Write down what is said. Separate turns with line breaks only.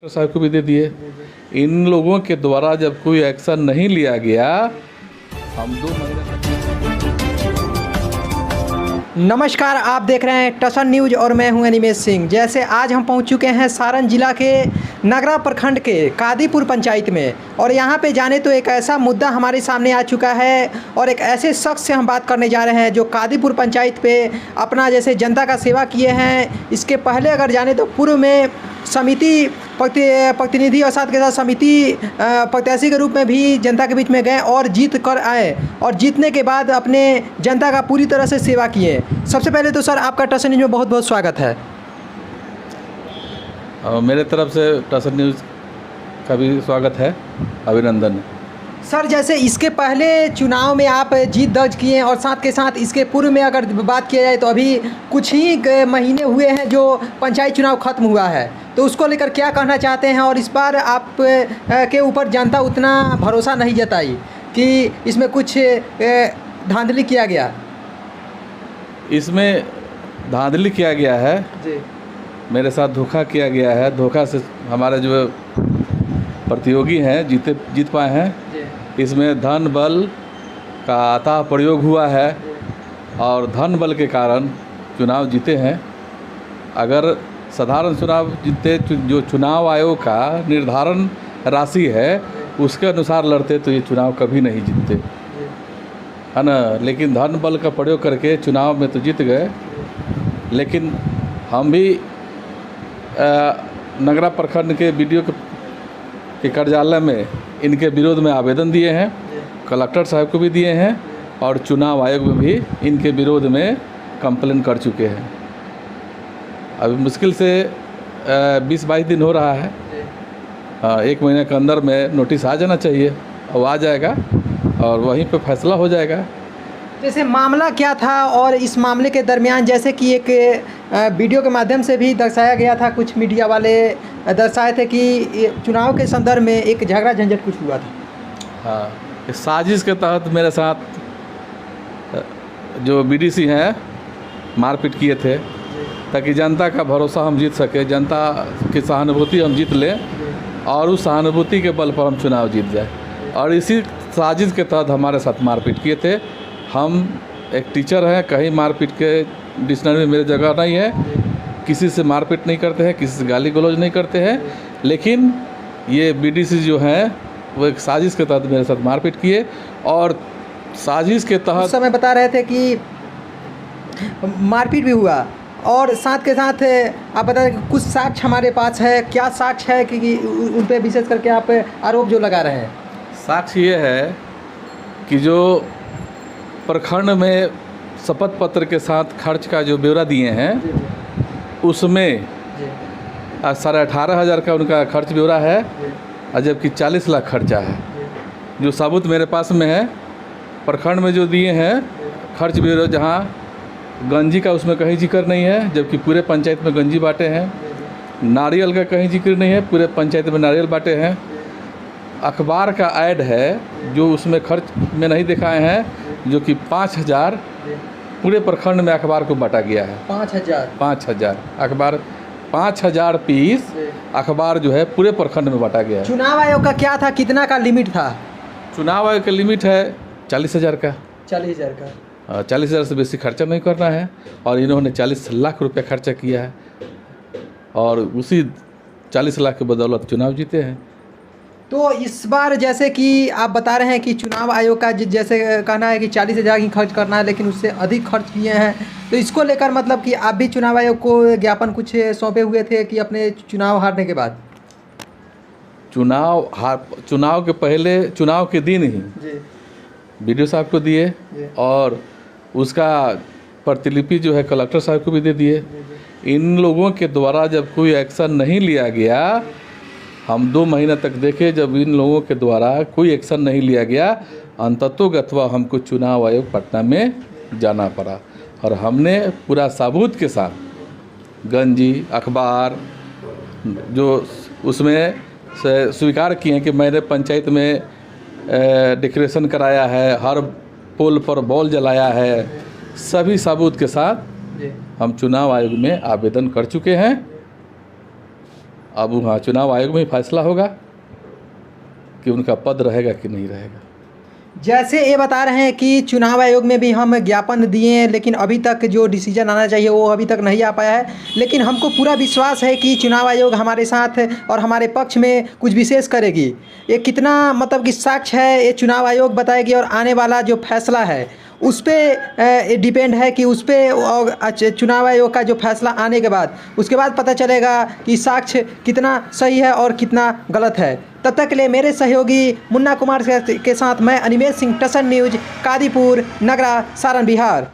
साहब को भी दे दिए। इन लोगों के द्वारा जब कोई एक्शन नहीं लिया गया, हम 2 महीने तक।
नमस्कार, आप देख रहे हैं टसन न्यूज़ और मैं हूं अनिमेश सिंह। जैसे आज हम पहुंच चुके हैं सारण जिला के नगरा प्रखंड के कादीपुर पंचायत में, और यहां पे जाने तो एक ऐसा मुद्दा हमारे सामने आ चुका है और एक ऐसे शख्स से हम बात करने जा रहे हैं जो कादीपुर पंचायत पे अपना जैसे जनता का सेवा किए हैं। इसके पहले अगर जाने तो पूर्व में समिति प्रतिनिधि और साथ के साथ समिति प्रत्याशी के रूप में भी जनता के बीच में गए और जीत कर आए, और जीतने के बाद अपने जनता का पूरी तरह से सेवा किए। सबसे पहले तो सर आपका टसन न्यूज़ में बहुत बहुत स्वागत है।
मेरे तरफ से टसन न्यूज़ का भी स्वागत है, अभिनंदन।
सर जैसे इसके पहले चुनाव में आप जीत दर्ज किए और साथ के साथ इसके पूर्व में अगर बात किया जाए तो अभी कुछ ही महीने हुए हैं जो पंचायत चुनाव खत्म हुआ है, तो उसको लेकर क्या कहना चाहते हैं? और इस बार आप के ऊपर जनता उतना भरोसा नहीं जताई कि इसमें कुछ धांधली किया गया।
इसमें धांधली किया गया है
जी,
मेरे साथ धोखा किया गया है। धोखा से हमारे जो प्रतियोगी हैं जीत पाए हैं। इसमें धन बल का अथाह प्रयोग हुआ है और धन बल के कारण चुनाव जीते हैं। अगर साधारण चुनाव जीतते, जो चुनाव आयोग का निर्धारण राशि है उसके अनुसार लड़ते तो ये चुनाव कभी नहीं जीतते, है ना। लेकिन धन बल का प्रयोग करके चुनाव में तो जीत गए। लेकिन हम भी नगरा प्रखंड के बीडीओ के कार्यालय में इनके विरोध में आवेदन दिए हैं, कलेक्टर साहब को भी दिए हैं और चुनाव आयोग में भी इनके विरोध में कंप्लेन कर चुके हैं। अभी मुश्किल से 20-22 दिन हो रहा है। 1 महीने के अंदर में नोटिस आ जाना चाहिए, और आ जाएगा और वहीं पे फैसला हो जाएगा।
जैसे मामला क्या था और इस मामले के दरमियान जैसे कि एक वीडियो के माध्यम से भी दर्शाया गया था, कुछ मीडिया वाले दर्शाए थे कि चुनाव के संदर्भ में एक झगड़ा झंझट कुछ हुआ था।
हाँ, इस साजिश के तहत मेरे साथ जो बीडीसी हैं मारपीट किए थे ताकि जनता का भरोसा हम जीत सके, जनता की सहानुभूति हम जीत लें और उस सहानुभूति के बल पर हम चुनाव जीत जाए। और इसी साजिश के तहत हमारे साथ मारपीट किए थे। हम एक टीचर हैं, कहीं मारपीट के डिक्शनरी में मेरी जगह नहीं है। किसी से मारपीट नहीं करते हैं, किसी से गाली गलौज नहीं करते हैं। लेकिन ये बीडीसी जो हैं वो एक साजिश के तहत मेरे साथ मारपीट किए, और साजिश के तहत
उस समय बता रहे थे कि मारपीट भी हुआ, और साथ के साथ आप बता रहे कि कुछ साक्ष्य हमारे पास है। क्या साक्ष्य है कि उन पर विशेष करके आप आरोप जो लगा रहे हैं? साक्ष्य
ये है कि जो प्रखंड में शपथ पत्र के साथ खर्च का जो ब्यौरा दिए हैं उसमें 18,500 का उनका खर्च ब्यौरा है, और जबकि 40 लाख खर्चा है। जो सबूत मेरे पास में है, प्रखंड में जो दिए हैं खर्च ब्यौरा, जहाँ गंजी का उसमें कहीं जिक्र नहीं है, जबकि पूरे पंचायत में गंजी बांटे हैं। नारियल का कहीं जिक्र नहीं है, पूरे पंचायत में नारियल बांटे हैं। अखबार का ऐड है जो उसमें खर्च में नहीं दिखाए हैं, जो कि 5,000 पूरे प्रखंड में अखबार को बांटा गया है। 5,000 अखबार, 5,000 पीस अखबार जो है पूरे प्रखंड में बांटा गया है।
चुनाव आयोग का क्या था, कितना का लिमिट था?
चुनाव आयोग का लिमिट है 40,000 का।
40,000 का।
40,000 से बेसी खर्चा नहीं करना है, और इन्होंने 40 लाख रुपये खर्चा किया है, और उसी 40 लाख के बदौलत चुनाव जीते हैं।
तो इस बार जैसे कि आप बता रहे हैं कि चुनाव आयोग का जैसे कहना है कि 40,000 ही खर्च करना है, लेकिन उससे अधिक खर्च किए हैं, तो इसको लेकर मतलब कि आप भी चुनाव आयोग को ज्ञापन कुछ सौंपे हुए थे कि अपने चुनाव हारने के बाद?
चुनाव के पहले, चुनाव के दिन ही बीडीओ साहब को दिए, और उसका प्रतिलिपि जो है कलेक्टर साहब को भी दे दिए। इन लोगों के द्वारा जब कोई एक्शन नहीं लिया गया, हम 2 महीने तक देखे, जब इन लोगों के द्वारा कोई एक्शन नहीं लिया गया, अंततोगत्वा हमको चुनाव आयोग पटना में जाना पड़ा, और हमने पूरा सबूत के साथ गंजी अखबार जो उसमें स्वीकार किए हैं कि मैंने पंचायत में डेकोरेशन कराया है, हर पोल पर बॉल जलाया है, सभी सबूत के साथ हम चुनाव आयोग में आवेदन कर चुके हैं। अब वहाँ चुनाव आयोग में ही फैसला होगा कि उनका पद रहेगा कि नहीं रहेगा।
जैसे ये बता रहे हैं कि चुनाव आयोग में भी हम ज्ञापन दिए, लेकिन अभी तक जो डिसीजन आना चाहिए वो अभी तक नहीं आ पाया है। लेकिन हमको पूरा विश्वास है कि चुनाव आयोग हमारे साथ और हमारे पक्ष में कुछ विशेष करेगी। ये कितना मतलब कि साक्ष्य है ये चुनाव आयोग बताएगी, और आने वाला जो फैसला है उस पर डिपेंड है कि उस पर चुनाव आयोग का जो फैसला आने के बाद उसके बाद पता चलेगा कि साक्ष्य कितना सही है और कितना गलत है। तब तक के लिए मेरे सहयोगी मुन्ना कुमार के साथ मैं अनिमेश सिंह, टसन न्यूज, कादीपुर, नगरा, सारण, बिहार।